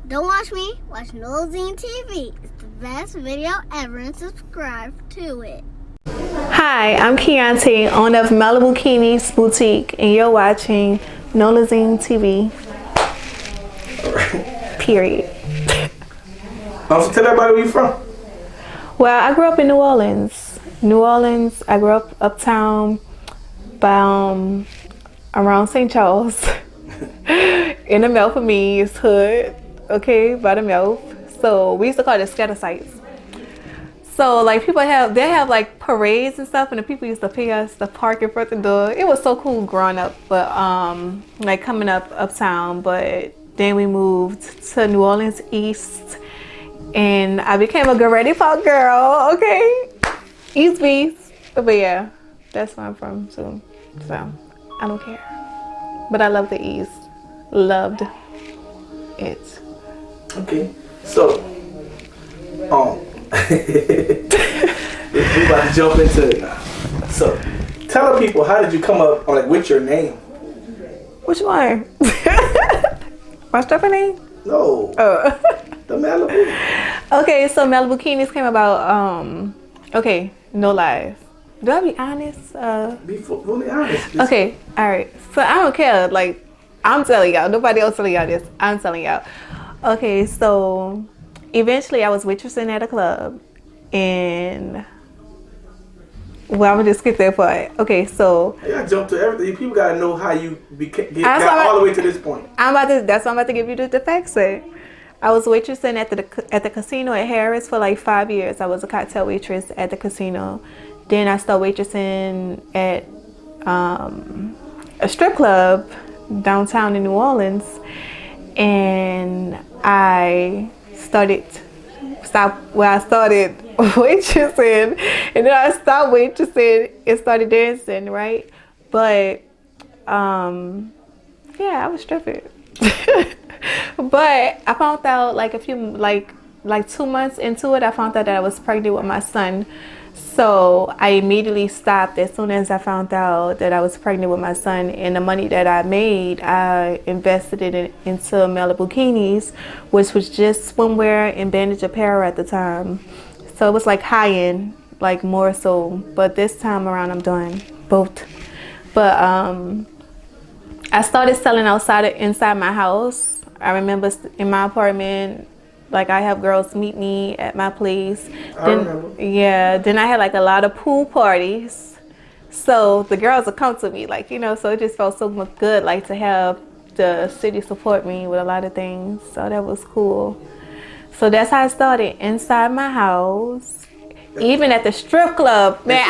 Don't watch me, watch Nolazine TV. It's the best video ever and subscribe to it. Hi, I'm Kiyante, owner of Malibu Kinis Boutique, and you're watching Nolazine TV. Alright. Period. So tell everybody where you from. Well, I grew up in New Orleans. I grew up uptown by around St. Charles. In the mouth of me's hood, okay, by the mouth. So we used to call it scatter sites. So like they have like parades and stuff, and the people used to pay us to park in front of the door. It was so cool growing up, but like coming up uptown. But then we moved to New Orleans East, and I became a Ready Pop girl. Okay, East Beast. But yeah, that's where I'm from too. So I don't care, but I love the East. Loved it. Okay, so we about to jump into it now. So tell the people, how did you come up with your name? Which one? My stripper name? No. Oh. The Malibu. Okay, so Malibu Kinis came about. Okay, no lies. Do I be honest? Be fully honest. Okay, all right. So I don't care. Like, I'm telling y'all. Nobody else telling y'all this. I'm telling y'all. Okay, so eventually I was waitressing at a club, and well, I'm gonna just skip that part. Okay, so I gotta jump to everything. People gotta know how you got all the way to this point. That's what I'm about to give you the facts. I was waitressing at the casino at Harris for like 5 years. I was a cocktail waitress at the casino. Then I started waitressing at a strip club downtown in New Orleans, and I started waitressing, and then I stopped waitressing and started dancing, right? But yeah, I was stripping. But I found out like 2 months into it, I found out that I was pregnant with my son. So I immediately stopped as soon as I found out that I was pregnant with my son, and the money that I made, I invested it into Malibu Kinis, which was just swimwear and bandage apparel at the time. So it was like high-end, like more so. But this time around, I'm doing both. But I started selling inside my house. I remember in my apartment, like I have girls meet me at my place. Yeah, then I had like a lot of pool parties. So the girls would come to me, like, so it just felt so good, like to have the city support me with a lot of things. So that was cool. So that's how I started inside my house. Even at the strip club, man,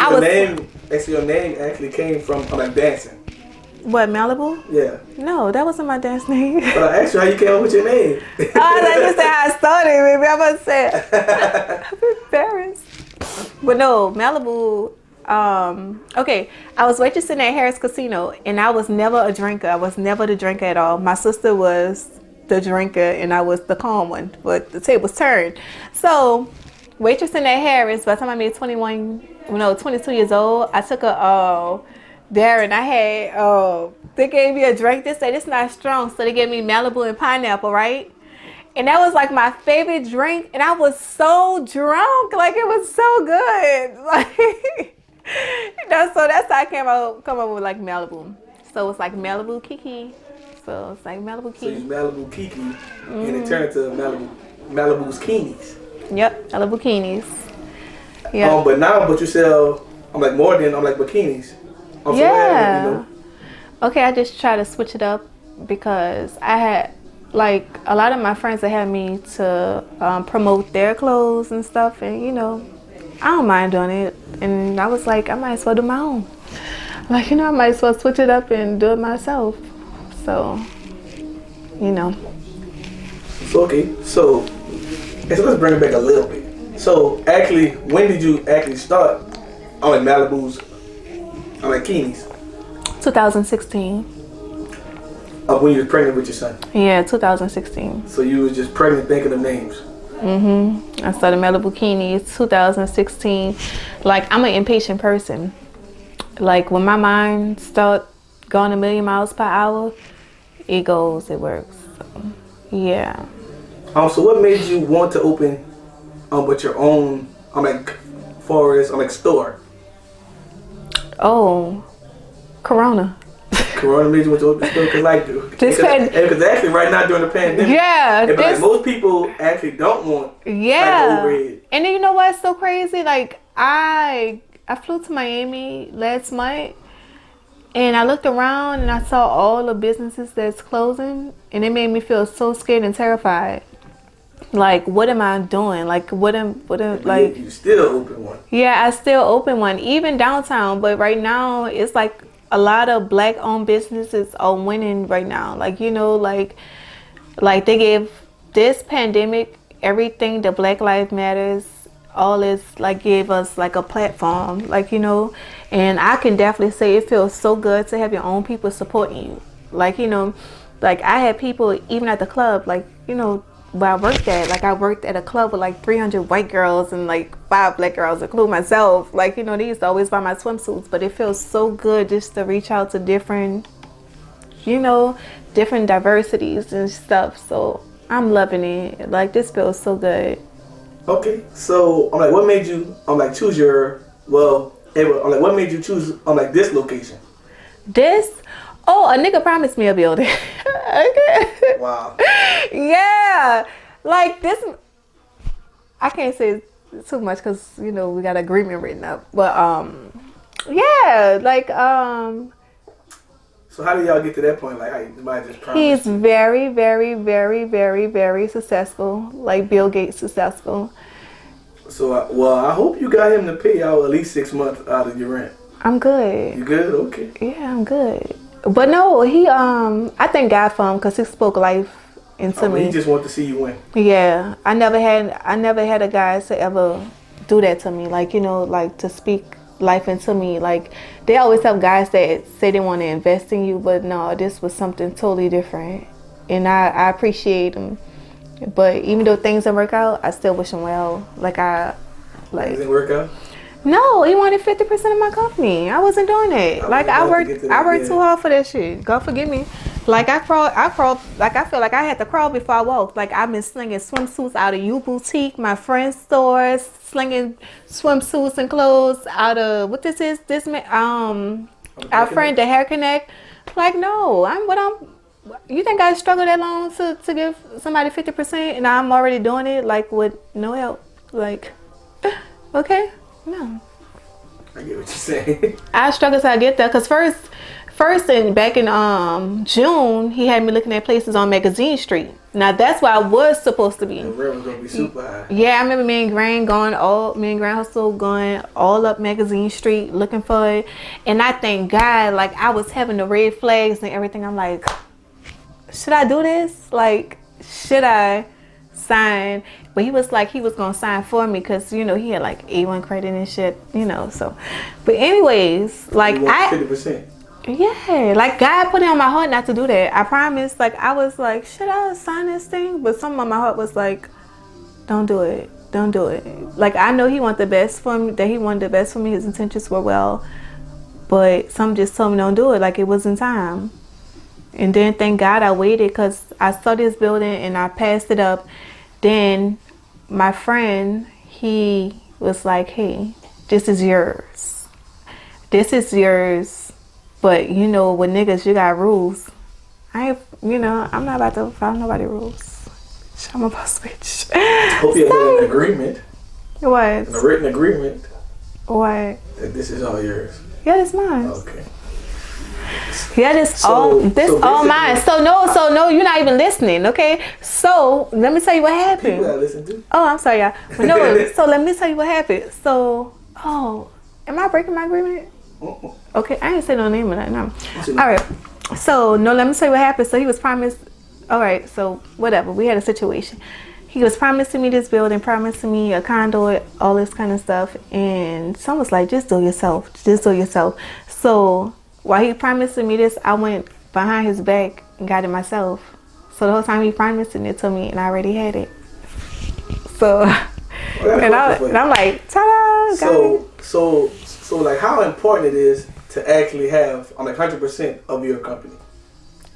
Your name actually came from dancing. What, Malibu? Yeah. No, that wasn't my dance name. But I asked you how you came up with your name. Oh, I just said how I started, baby. I'm about to say I'm embarrassed. But no, Malibu, okay, I was waitressing at Harris Casino, and I was never a drinker. I was never the drinker at all. My sister was the drinker, and I was the calm one, but the tables turned. So, waitressing at Harris, by the time I made 22 years old, I took there, and I had, they gave me a drink. They said it's not strong, so they gave me Malibu and pineapple, right? And that was like my favorite drink, and I was so drunk, like it was so good, like so that's how I come up with like Malibu. So it's like Malibu Kiki, so it's like Malibu Kiki. So you Malibu Kiki, and it turned to Malibu's Kinis. Yep, Malibu Kinis. Yeah. But you sell more than bikinis. Yeah. Okay, I just try to switch it up because I had like a lot of my friends that had me to promote their clothes and stuff, and I don't mind doing it. And I was like, I might as well do my own. Like, I might as well switch it up and do it myself. So, So okay, so let's bring it back a little bit. So actually, when did you actually start on Malibu's? Kinis. 2016. When you were pregnant with your son? Yeah, 2016. So you was just pregnant thinking of names? Mm-hmm. I started Malibu Kinis 2016. Like, I'm an impatient person. Like, when my mind starts going a million miles per hour, it works. So, yeah. So what made you want to open, with your own, store? Oh, Corona. Corona made you want to open a store? Because actually right now during the pandemic, most people actually don't want overhead. And then you know what's so crazy? Like I flew to Miami last month, and I looked around and I saw all the businesses that's closing, and it made me feel so scared and terrified. Like, what am I doing? Like, what am like? You still open one? Yeah, I still open one, even downtown. But right now, it's like a lot of black-owned businesses are winning right now. Like, you know, like they gave this pandemic everything. The Black Lives Matters, all this like gave us like a platform. Like, you know, and I can definitely say it feels so good to have your own people supporting you. Like, you know, like I had people even at the club, like, you know. Where I worked at, like I worked at a club with like 300 white girls and like 5 black girls, including myself. Like, you know, they used to always buy my swimsuits, but it feels so good just to reach out to different, you know, different diversities and stuff. So I'm loving it. Like, this feels so good. Okay, so I'm like, what made you choose your what made you choose this location? A nigga promised me a building. Okay. Wow. Yeah. Like this, I can't say too much because, you know, we got an agreement written up. But, yeah, like, So how did y'all get to that point? Like, how somebody just promised? He's very, very, very, very, very successful. Like Bill Gates successful. So, I hope you got him to pay out at least 6 months out of your rent. I'm good. You good? Okay. Yeah, I'm good. But no, he I thank God for him because he spoke life into me. He just wanted to see you win. Yeah, I never had a guy to ever do that to me. Like, you know, like to speak life into me. Like they always have guys that say they want to invest in you, but no, this was something totally different, and I appreciate him. But even though things didn't work out, I still wish him well. Things didn't work out. No, he wanted 50% of my company. I wasn't doing it. I worked too hard for that shit. God forgive me. Like I crawled. Like I feel like I had to crawl before I walked. Like I've been slinging swimsuits out of U Boutique, my friend's stores, slinging swimsuits and clothes out of what this is. This man, our friend, the Hair Connect. Like no, you think I struggled that long to give somebody 50% and I'm already doing it like with no help? Like, okay. No. I get what you're saying. I struggled till I get there because back in June, he had me looking at places on Magazine Street. Now that's where I was supposed to be. The rent was gonna be super high. Yeah, I remember me and Gran Hustle going all up Magazine Street looking for it, and I thank God, like I was having the red flags and everything. I'm like, should I do this? Like, should I sign? But he was gonna sign for me because, you know, he had like A1 credit and shit, you know. So, but anyways, like 50%. Yeah, like God put it on my heart not to do that. I promise. Like I was like, should I sign this thing? But something on my heart was like, don't do it. Don't do it. Like I know he wanted the best for me. That he wanted the best for me. His intentions were well, but some just told me don't do it. Like it wasn't time. And then thank God I waited because I saw this building and I passed it up. Then my friend, he was like, hey, this is yours. This is yours. But, you know, with niggas, you got rules. I'm not about to follow nobody's rules. I'm a boss bitch. Hope you have an agreement. What? A written agreement. What? That this is all yours. Yeah, it's mine. Okay. Yeah, all mine. So no, you're not even listening, okay? So let me tell you what happened. People gotta listen too. Oh, I'm sorry, y'all. But no, so let me tell you what happened. So, am I breaking my agreement? Okay, I ain't say no name of that. No. All right. So no, let me tell you what happened. So he was promised. All right. So whatever. We had a situation. He was promising me this building, promising me a condo, all this kind of stuff, and someone was like, "Just do it yourself. Just do it yourself." So while he promising me this, I went behind his back and got it myself. So the whole time he promising it to me, and I already had it. So, and I'm like, ta-da! So like how important it is to actually have 100% of your company?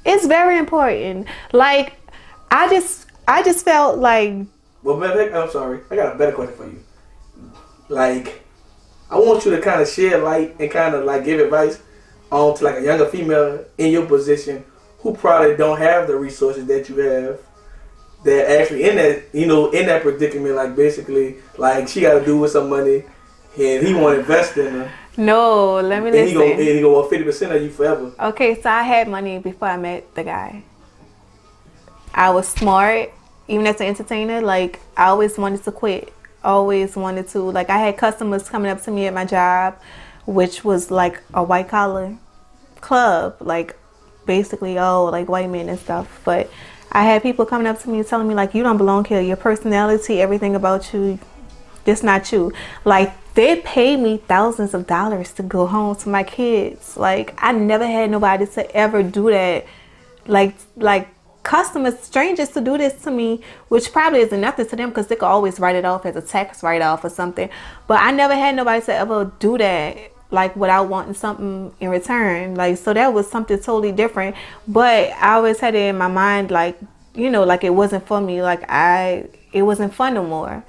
It's very important. Like I I just felt like, Well, I'm sorry. I got a better question for you. Like, I want you to kind of shed light and kind of like give advice on to like a younger female in your position who probably don't have the resources that you have. That actually in that, in that predicament, like basically, like she got to do with some money, and he want to invest in her. no, let me listen. And he gonna want 50% of you forever. Okay, so I had money before I met the guy. I was smart, even as an entertainer. Like, I always wanted to quit. Always wanted to. Like, I had customers coming up to me at my job, which was like a white collar club, like basically like white men and stuff. But I had people coming up to me telling me like, you don't belong here. Your personality, everything about you, it's not you. Like, they paid me thousands of dollars to go home to my kids. Like, I never had nobody to ever do that. Like customers, strangers to do this to me, which probably isn't nothing to them because they could always write it off as a tax write-off or something. But I never had nobody to ever do that, like, without wanting something in return. Like, so that was something totally different. But I always had it in my mind, like, like it wasn't for me. Like, it wasn't fun no more.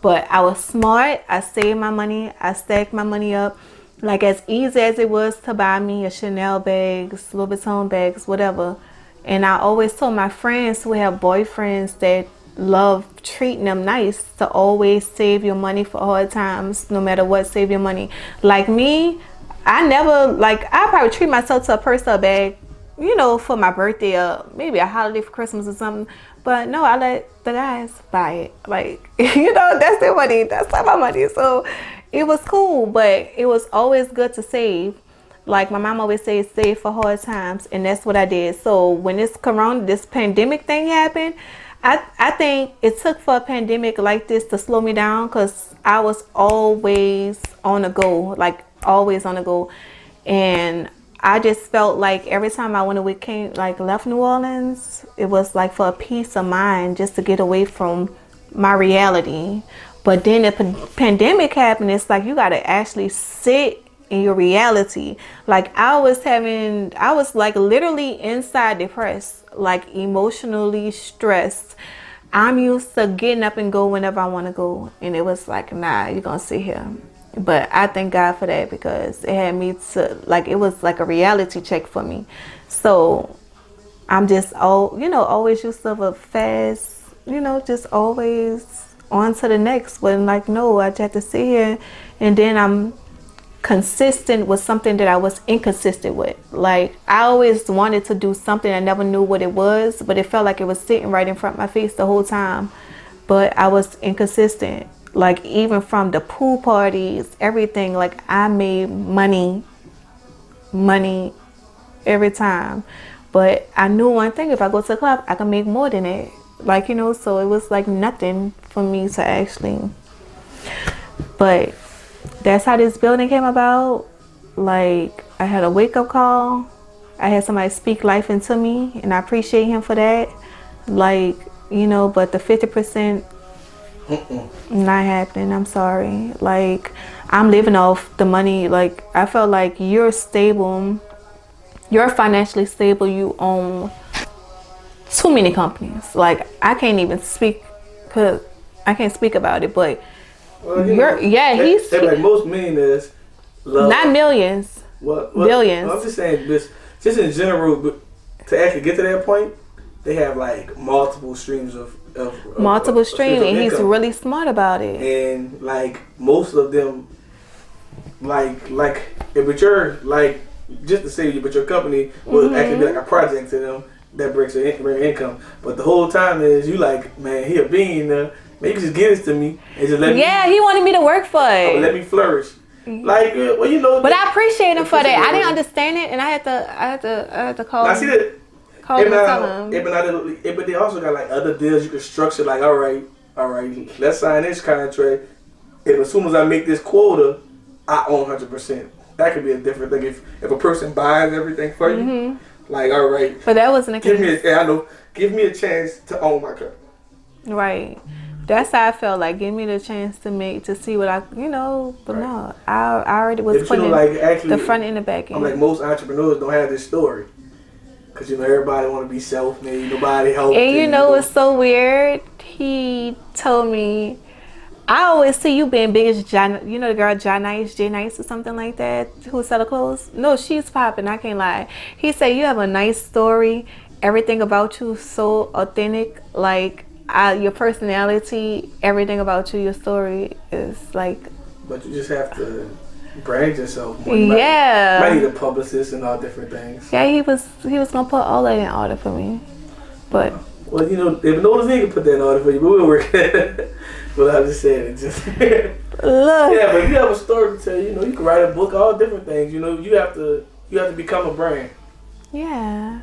But I was smart. I saved my money. I stacked my money up. Like, as easy as it was to buy me a Chanel bags, Louis Vuitton bags, whatever. And I always told my friends who have boyfriends that love treating them nice to always save your money for hard times. No matter what, save your money. Like me, I never, like, I probably treat myself to a purse or a bag, for my birthday or maybe a holiday for Christmas or something. But no, I let the guys buy it. Like, that's their money. That's not my money. So it was cool, but it was always good to save. Like, my mom always says, save for hard times. And that's what I did. So when this pandemic thing happened, I think it took for a pandemic like this to slow me down, because I was always on the go, like always on the go. And I just felt like every time I went away, left New Orleans, it was like for a peace of mind, just to get away from my reality. But then the pandemic happened. It's like you got to actually sit in your reality. Like, I was like literally inside depressed, like emotionally stressed. I'm used to getting up and go whenever I want to go, and it was like, nah, you're gonna sit here. But I thank God for that, because it had me to, like, it was like a reality check for me. So I'm just always used to a fast, just always on to the next. But like, no, I just have to sit here, and then I'm consistent with something that I was inconsistent with. Like, I always wanted to do something. I never knew what it was, but it felt like it was sitting right in front of my face the whole time. But I was inconsistent. Like, even from the pool parties, everything, like, I made money every time. But I knew one thing: if I go to the club, I can make more than it. Like, so it was like nothing for me to actually. But that's how this building came about. Like, I had a wake-up call. I had somebody speak life into me, and I appreciate him for that. Like, but the 50% not happening. I'm sorry. Like, I'm living off the money. Like, I felt like you're stable. You're financially stable. You own too many companies. Like, I can't even speak, because I can't speak about it, but he's like most millionaires love, not millions, billions. I'm just saying this, just in general, but to actually get to that point, they have like multiple streams of and he's really smart about it. And like most of them, like but you're like, just to say, but your company will actually be like a project to them that brings income. But the whole time is you like, man, he a billionaire. Maybe just give this to me and just let me. Yeah, he wanted me to work for it. Let me flourish. Like, well, But I appreciate him for that. I didn't understand it, and I had to call. I see that. Call him and tell him. But they also got like other deals you can structure. Like, all right, let's sign this contract. And as soon as I make this quota, I own 100%. That could be a different thing if a person buys everything for you. Like, all right. But that wasn't a case. Give me a chance to own my company. Right. That's how I felt. Like, give me the chance to see what I, but right. No, I already was putting like, actually, the front and the back end. I'm like, most entrepreneurs don't have this story. Because, you know, everybody want to be self-made. Nobody help. And you know what's so weird? He told me, I always see you being big as John, you know the girl J Nice or something like that, who sell the clothes? No, she's popping, I can't lie. He said you have a nice story. Everything about you so authentic. Like, your personality, everything about you, your story is like... But you just have to brand yourself more. Yeah. Might need a publicist and all different things. Yeah, he was gonna put all that in order for me. But... Well, you know, if Nolazine can put that in order for you, but we'll work it. But I'm just saying, it just... Look. Yeah, but you have a story to tell. You know, you can write a book, all different things. You know, you have to become a brand. Yeah.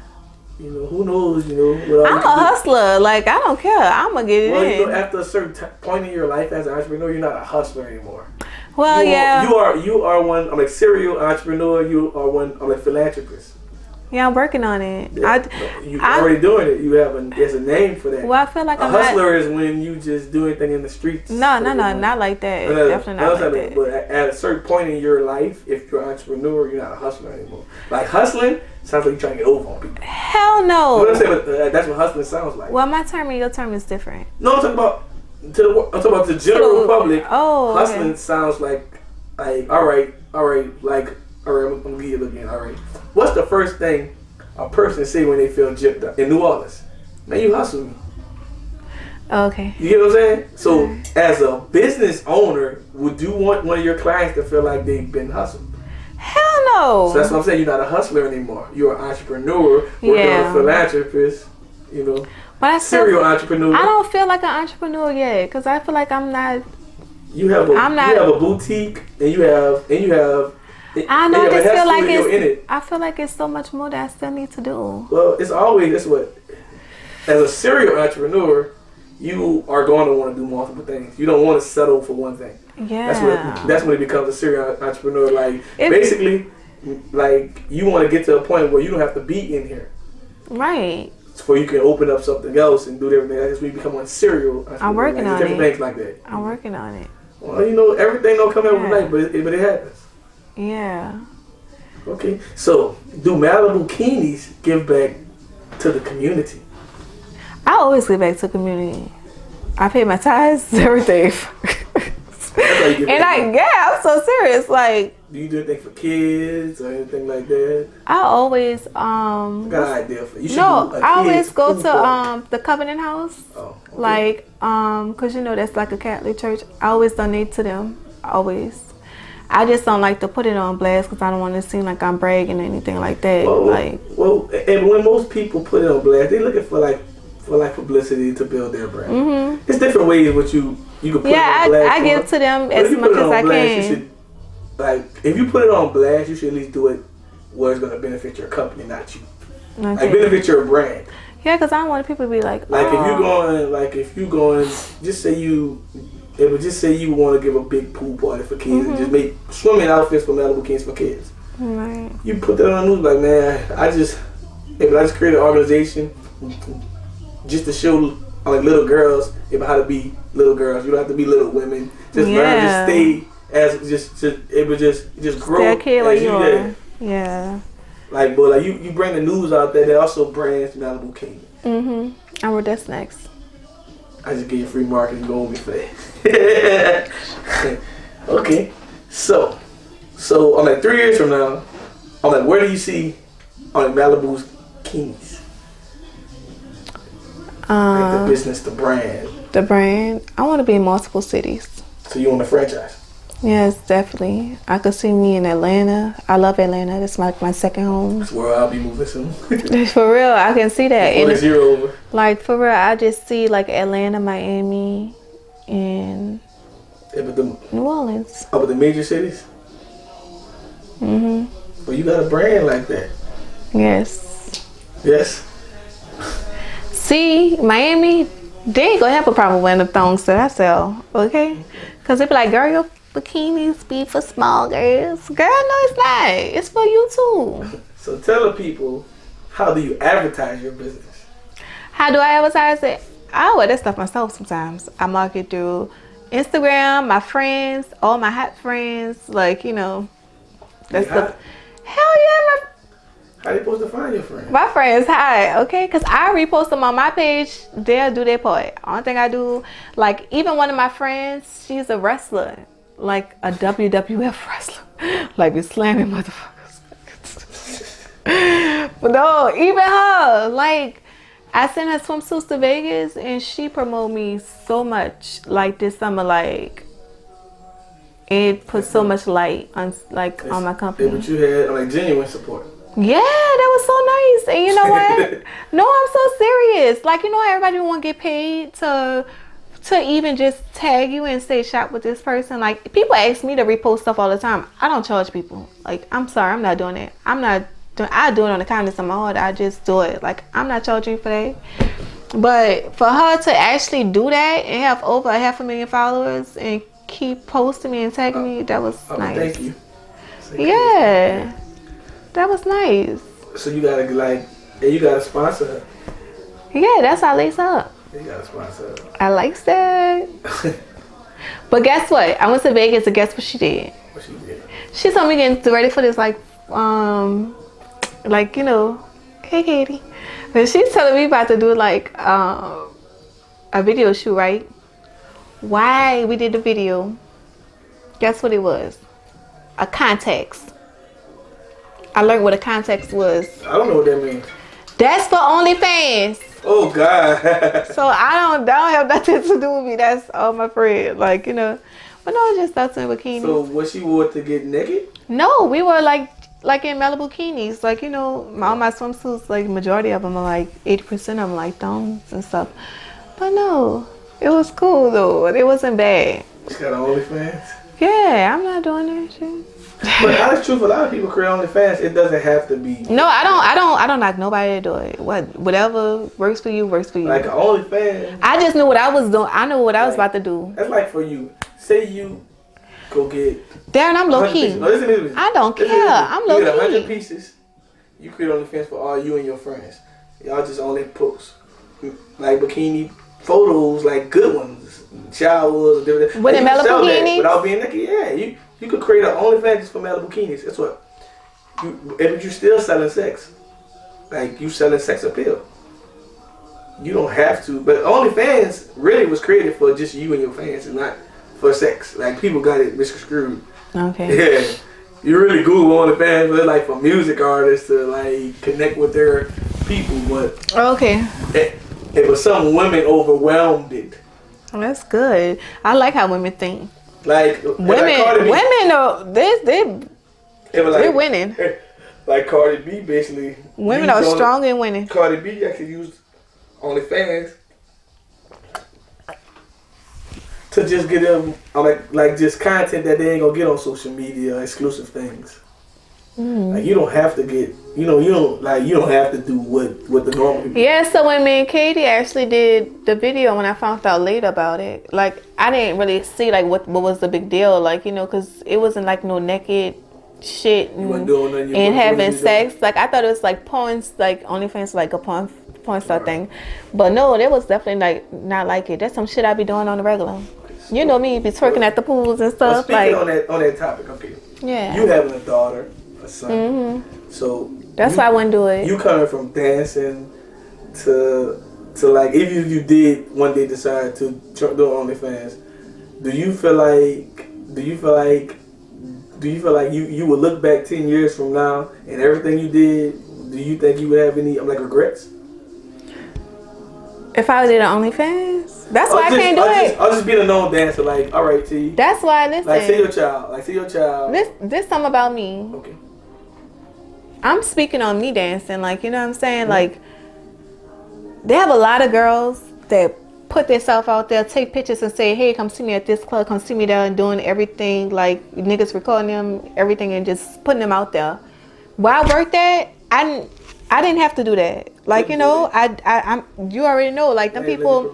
You know, who knows, you know. I'm a hustler. Like, I don't care. I'm going to get it in. Well, you know, after a certain point in your life as an entrepreneur, you're not a hustler anymore. Well, You are one, I'm like, serial entrepreneur. You are one, I'm like, philanthropist. Yeah, I'm working on it. Yeah, you're already doing it. You have there's a name for that. Well, I feel like a hustler is when you just do anything in the streets. No, not like that. Definitely not like that. But at a certain point in your life, if you're an entrepreneur, you're not a hustler anymore. Like, hustling sounds like you're trying to get over on people. Hell no. You know what I'm saying? But that's what hustling sounds like. Well, my term and your term is different. No, I'm talking about the general public. Oh, hustling sounds like all right, like, all right, I'm gonna give you a look again. All right, what's the first thing a person say when they feel gypped up in New Orleans? Man, you hustle me. Okay. You get what I'm saying? So, as a business owner, would you want one of your clients to feel like they've been hustled? Hell no. So that's what I'm saying. You're not a hustler anymore. You're an entrepreneur, working with a philanthropist. You know, but serial entrepreneur. I don't feel like an entrepreneur yet because I feel like I'm not. You have a boutique, and you have. I know. I just feel like I feel like it's so much more that I still need to do. Well, it's what. As a serial entrepreneur, you are going to want to do multiple things. You don't want to settle for one thing. Yeah. That's when it becomes a serial entrepreneur. Like, basically, like, you want to get to a point where you don't have to be in here. Right. So you can open up something else and do everything. That's when you become a serial entrepreneur. I'm working on different things like that. I'm working on it. Well, you know, everything don't come overnight, but it happens. Yeah. Okay. So, do Malibu Kinis give back to the community? I always give back to the community. I pay my tithes, everything. I'm so serious. Like, do you do anything for kids or anything like that? I always I got an idea for you. I always go to the Covenant House. Oh, okay. Like, cause you know that's like a Catholic church. I always donate to them. Always. I just don't like to put it on blast because I don't want to seem like I'm bragging or anything like that. And when most people put it on blast, they looking for publicity to build their brand. Mm-hmm. It's different ways what you can put it on blast. I give to them as much as I can. If you put it on blast, you should at least do it where it's going to benefit your company, not you. Okay. Like, benefit your brand. Yeah, because I don't want people to be like, if you going, just say you want to give a big pool party for kids and just make swimming outfits for Malibu Kinis for kids. Right. You put that on the news, like, man, I just created an organization just to show like little girls about how to be little girls. You don't have to be little women. Just learn to stay as just grow. Stay a kid like you are. Yeah. Like, but like you bring the news out there that also brands Malibu Kinis. And where that's next. I just get you free marketing going with me for that. Okay. So I'm like 3 years from now, I'm like, where do you see Malibu's Kinis? Like the business, the brand. The brand. I want to be in multiple cities. So you want a franchise? Yes, definitely. I could see me in Atlanta. I love Atlanta. That's my second home. That's where I'll be moving soon. For real, I can see that. Before this year over. Like, for real, I just see like Atlanta, Miami, and New Orleans. Oh, but the major cities? Well, you got a brand like that. Yes. Yes. See, Miami, they ain't gonna have a problem with the thongs that I sell, okay? Because they be like, girl, your bikinis be for small girls. Girl, no, it's not. It's for you too. So tell the people, how do you advertise your business? How do I advertise it? I wear that stuff myself sometimes. I market through Instagram, my friends, all my hot friends. Like, you know, that's the... Hell yeah, How they supposed to find your friend? My friends hide, okay? Because I repost them on my page. They'll do their part. Only thing I do, like, even one of my friends, she's a wrestler. Like a WWF wrestler. Like, be slamming motherfuckers. But no, even her. Like, I sent her swimsuits to Vegas, and she promoted me so much. Like, this summer, like, it put so much light on, like, on my company. But you had, like, genuine support. Yeah, that was so nice. And you know what? No, I'm so serious. Like, you know how everybody want to get paid to even just tag you and say shop with this person? Like, people ask me to repost stuff all the time. I don't charge people. Like, I'm sorry, I'm not doing it. I do it on the kindness of my heart. I just do it. Like, I'm not charging you for that. But for her to actually do that and have over 500,000 followers and keep posting me and tagging me, that was nice. Thank you. Yeah. That was nice. So you gotta you gotta sponsor her. Yeah, that's how I lace up. You gotta sponsor her. I like that. But guess what? I went to Vegas and guess what she did? What she did? She told me getting ready for this you know, hey Katie. And she's telling me about to do like a video shoot, right? Why we did the video? Guess what it was? A context. I learned what a context was. I don't know what that means. That's for OnlyFans. Oh God. So I don't have nothing to do with me. That's all my friend. Like, you know. But no, just thoughts in bikinis. So what she wore to get naked? No, we were like in Malibu Kinis. Like, you know, all my swimsuits, like majority of them are like 80% of them like thongs and stuff. But no, it was cool though. It wasn't bad. She got OnlyFans? Yeah, I'm not doing that shit. But honest truth, a lot of people create OnlyFans. It doesn't have to be. No, I don't knock nobody to do it. Whatever works for you, works for you. Like OnlyFans. I just knew what I was doing. I knew what I was about to do. That's like for you. Say you go get. Darren, I'm low key. No, listen. I don't care. I'm low key. You get 100 key. pieces. You create OnlyFans for all you and your friends. Y'all just only post like bikini photos, like good ones, showers, different. With the Malibu Kinis? Without being naked, yeah. You could create an OnlyFans just for Malibu Kinis. That's what. But you still selling sex. Like, you selling sex appeal. You don't have to. But OnlyFans really was created for just you and your fans and not for sex. Like, people got it misconstrued. Okay. Yeah. You really Google OnlyFans, but it's like for music artists to like connect with their people. But okay. It was some women overwhelmed it. That's good. I like how women think. Like women are they're winning. Like Cardi B basically. Women are strong and winning. Cardi B actually used OnlyFans to just get them like just content that they ain't gonna get on social media, exclusive things. Like you don't have to get, you don't have to do what the normal people. Yeah, so when me and Katie actually did the video, when I found out later about it, like I didn't really see like what was the big deal, like because it wasn't like no naked shit and having sex. Like I thought it was like porn, like OnlyFans, like a porn star thing, but no, that was definitely like not like it. That's some shit I be doing on the regular. You know me, be twerking at the pools and stuff. Speaking on that topic, okay. Yeah. You having a daughter. Son. So that's why I wouldn't do it. You coming from dancing to like, if you did one day decide to do OnlyFans, do you feel like you would look back 10 years from now and everything you did? Do you think you would have any like regrets? If I did an OnlyFans, that's why I can't do it. I'll just be a known dancer. Like, all right, T. That's why. Listen. Like, say your child. This something about me. Okay. I'm speaking on me dancing, like, you know what I'm saying? Mm-hmm. Like, they have a lot of girls that put themselves out there, take pictures and say, hey, come see me at this club, come see me there, and doing everything, like, niggas recording them, everything, and just putting them out there. Why work that? I didn't have to do that. Like, I'm you already know, like, them people,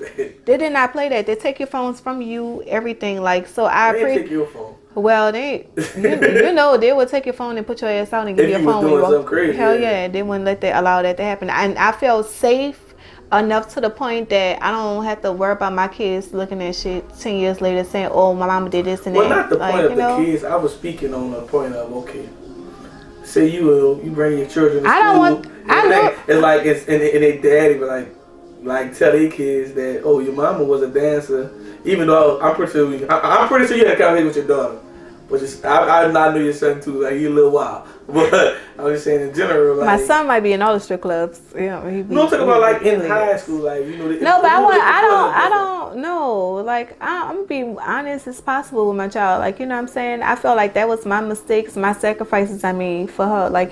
they did not play that. They take your phones from you, everything, like, so I appreciate. Take your phone. Well, they would take your phone and put your ass out and give you a phone. Doing something crazy, hell yeah, they wouldn't allow that to happen. And I felt safe enough to the point that I don't have to worry about my kids looking at shit 10 years later saying, oh, my mama did this and that. Well, not the point of the kids. I was speaking on the point of, okay, say you bring your children to I school. don't want. I know. It's like and they daddy, but like tell their kids that your mama was a dancer. Even though I'm pretty sure you had a conversation with your daughter, but I know your son too. Like you a little wild, but I'm just saying in general. Like, my son might be in all the strip clubs. No, I'm talking about like in high school, like No, but I don't know. Like I'm gonna be honest as possible with my child. Like what I'm saying. I felt like that was my mistakes, my sacrifices I made for her. Like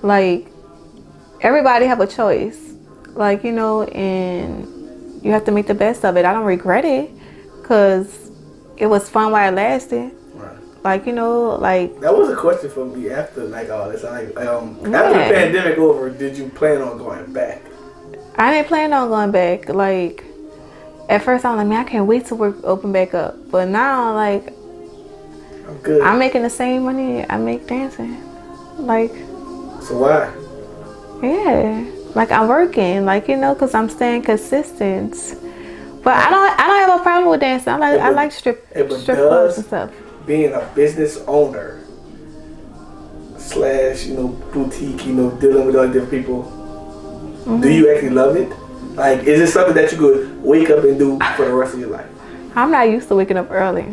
like everybody have a choice. Like and you have to make the best of it. I don't regret it, cause it was fun while it lasted. Right. Like like that was a question for me after like all this. Like after the pandemic over, did you plan on going back? I didn't plan on going back. Like at first, I'm like, man, I can't wait to work open back up. But now, like, I'm good. I'm making the same money I make dancing. Like, so why? Yeah, like I'm working, like cause I'm staying consistent. But I don't have a problem with dancing. I like strip clubs and stuff. Being a business owner / boutique, dealing with other different people. Mm-hmm. Do you actually love it? Like, is it something that you could wake up and do for the rest of your life? I'm not used to waking up early.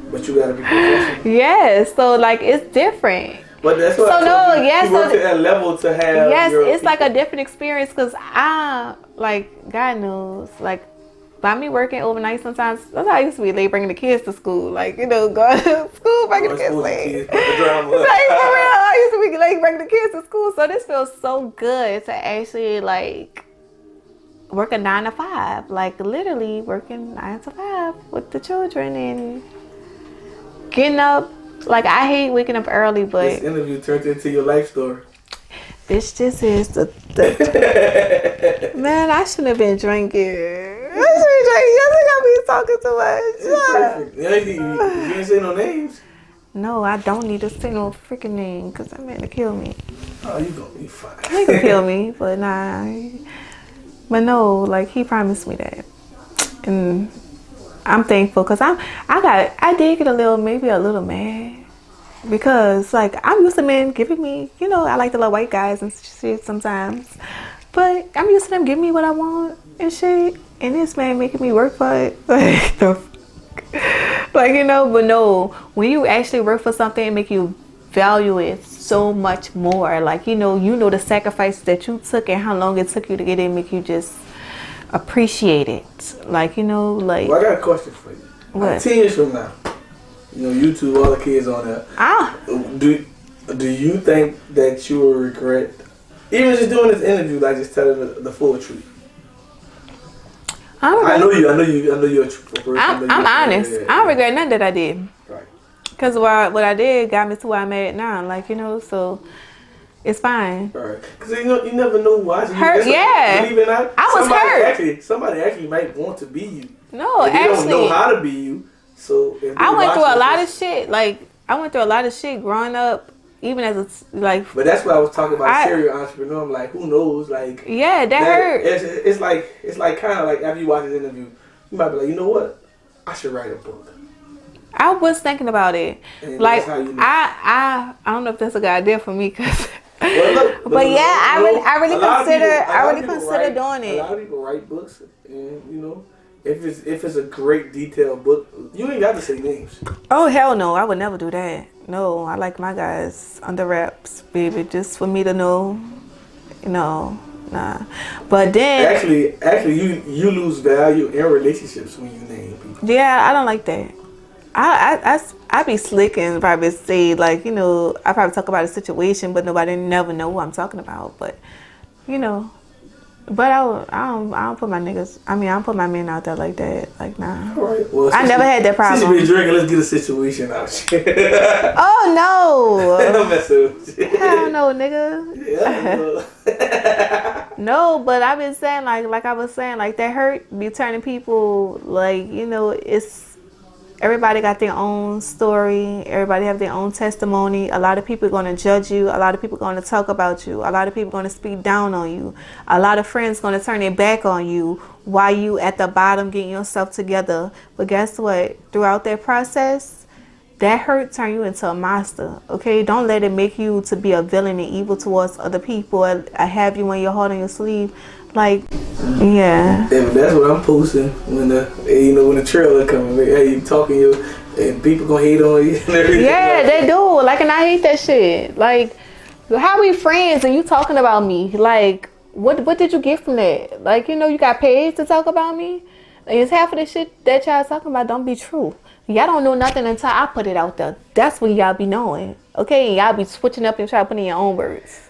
But you gotta be professional. Yes, so like it's different. But that's what you work to that level to have. Yes, it's like a different experience because God knows, like by me working overnight sometimes that's how I used to be late bringing the kids to school. Like, going to school, bringing the kids late. Like, for real, I used to be late bringing the kids to school. So this feels so good to actually like work a 9 to 5. Like literally working 9 to 5 with the children and getting up. Like I hate waking up early, but this interview turned into your life story. This just is the man. I shouldn't have been drinking. I think I'll be talking too much. It's perfect. You didn't say no names. No, I don't need to say no freaking name because that man to kill me. Oh, you gonna be fine. He can kill me, but nah. But no, like he promised me that, and I'm thankful because I did get maybe a little mad. Because, like, I'm used to men giving me, I like the little white guys and shit sometimes. But I'm used to them giving me what I want and shit. And this man making me work for it. Like, but no. When you actually work for something, it make you value it so much more. Like, you know the sacrifice that you took and how long it took you to get it, make you just appreciate it. Like, Well, I got a question for you. What? 10 years from now. YouTube, all the kids on there. Do you think that you will regret, even just doing this interview, like just telling the full truth? I know you're a truthful person. I'm honest. I don't regret nothing that I did. Right. Because what I did got me to where I'm at now. Like, so it's fine. Right. Because you never know why. Hurt, yeah. Believe it or not, I was hurt. Somebody actually might want to be you. No, and they actually. don't know how to be you. So I went through a lot of shit. Like I went through a lot of shit growing up, even as like. But that's what I was talking about. Serial entrepreneur. I'm like, who knows? Like, yeah, that hurt. It's like kind of like after you watch this interview, you might be like, you know what? I should write a book. I was thinking about it. And like that's how you know. I don't know if that's a good idea for me because. Well, but yeah, I really consider doing it. A lot of people write books, and if it's a great detailed book, you ain't got to say names. Oh hell no, I would never do that. No, I like my guys under wraps, baby, just for me to know. Nah. But then actually, you lose value in relationships when you name people. Yeah, I don't like that. I be slick and probably say like I probably talk about a situation, but nobody never know who I'm talking about. But But I don't put my niggas. I don't put my men out there like that. Like nah. All right. Well, I never had that problem. Since you been drinking, let's get a situation out. Oh no! I'm messing with you. Hell no, nigga. Yeah. No, but I've been saying like I was saying like that hurt be turning people like it's. Everybody got their own story. Everybody have their own testimony. A lot of people are going to judge you. A lot of people are going to talk about you. A lot of people are going to speak down on you. A lot of friends going to turn their back on you while you at the bottom getting yourself together. But guess what? Throughout that process, that hurt turn you into a monster. Okay, don't let it make you to be a villain and evil towards other people. I have you when your heart on your sleeve, like, yeah. And that's what I'm posting when the trailer coming. Hey, you talking and people gonna hate on you. Yeah, they do. Like, and I hate that shit. Like, how we friends and you talking about me? Like, what did you get from that? Like, you got paid to talk about me. It's half of the shit that y'all talking about don't be true. Y'all don't know nothing until I put it out there. That's when y'all be knowing. Okay, y'all be switching up and trying to put in your own words.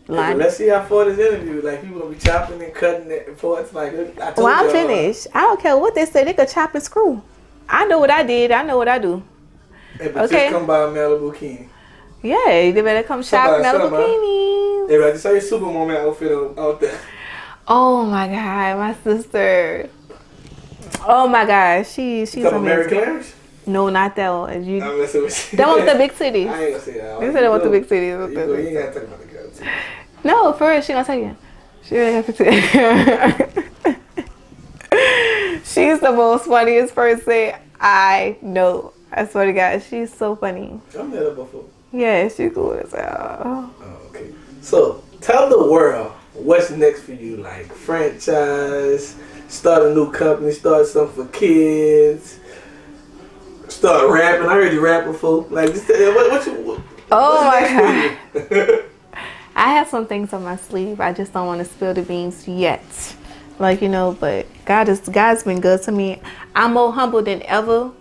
Yeah, let's see how far this interview. Like, people gonna be chopping and cutting it before it's like. I'm finished. I don't care what they say. They could chop and screw. I know what I did. I know what I do. Hey, but okay. Just come by Malibu Kinis. Yeah, they better come shop Malibu Kinis. Hey, I just saw your Superwoman outfit out there. Oh my God, my sister. Oh my God, she's amazing. Mary Clarence? No, not that one. I'm messing with you. That one with the big titties. I ain't gonna say that. You said that with the big titties. You ain't gotta talk about the girls. No, for real, she gonna tell you. She really have to tell you. She's the most funniest person I know. I swear to God, she's so funny. I've met her before. Yeah, she's cool as hell. Oh, okay. So, tell the world what's next for you. Like, franchise, start a new company, start something for kids, start rapping. I heard you rap before. Like, oh my God. I have some things on my sleeve. I just don't want to spill the beans yet. Like, but God's been good to me. I'm more humble than ever.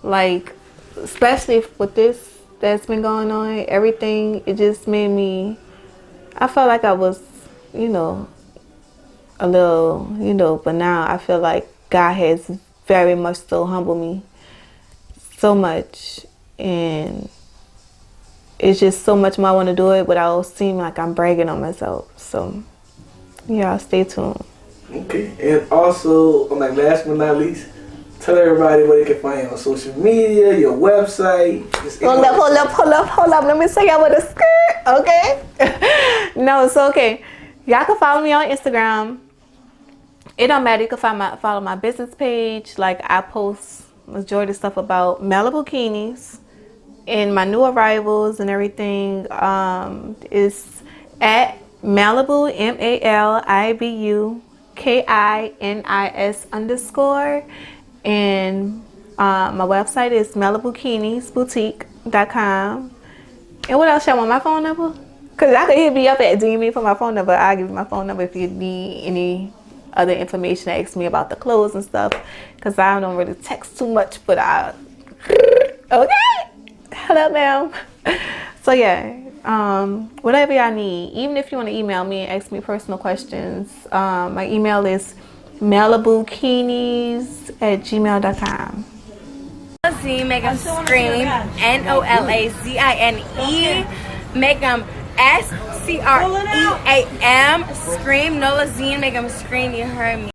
Like, especially with this that's been going on, everything, it just made me, I felt like I was, a little, but now I feel like God has very much so humbled me so much, and it's just so much more I want to do it without seeming like I'm bragging on myself. So, yeah, stay tuned. Okay, and also, like, last but not least, tell everybody where they can find you on social media, your website. Hold up. Let me say y'all with a skirt, okay? No, it's okay. Y'all can follow me on Instagram. It don't matter. You can follow my business page. Like, I post majority of stuff about Malibu Kinis and my new arrivals and everything. Is at Malibu MALIBUKINIS_. And my website is MalibuKinisBoutique.com. And what else y'all want? My phone number? Because I could hit me up at DM for my phone number. I'll give you my phone number if you need any other information. Ask me about the clothes and stuff. Because I don't really text too much, but okay. Hello, ma'am. So yeah, whatever y'all need. Even if you want to email me and ask me personal questions, my email is MalibuKinis@gmail.com. Nolazine, make them scream. NOLAZINE. Make them SCREAM. Scream. Nolazine, make them scream. You heard me.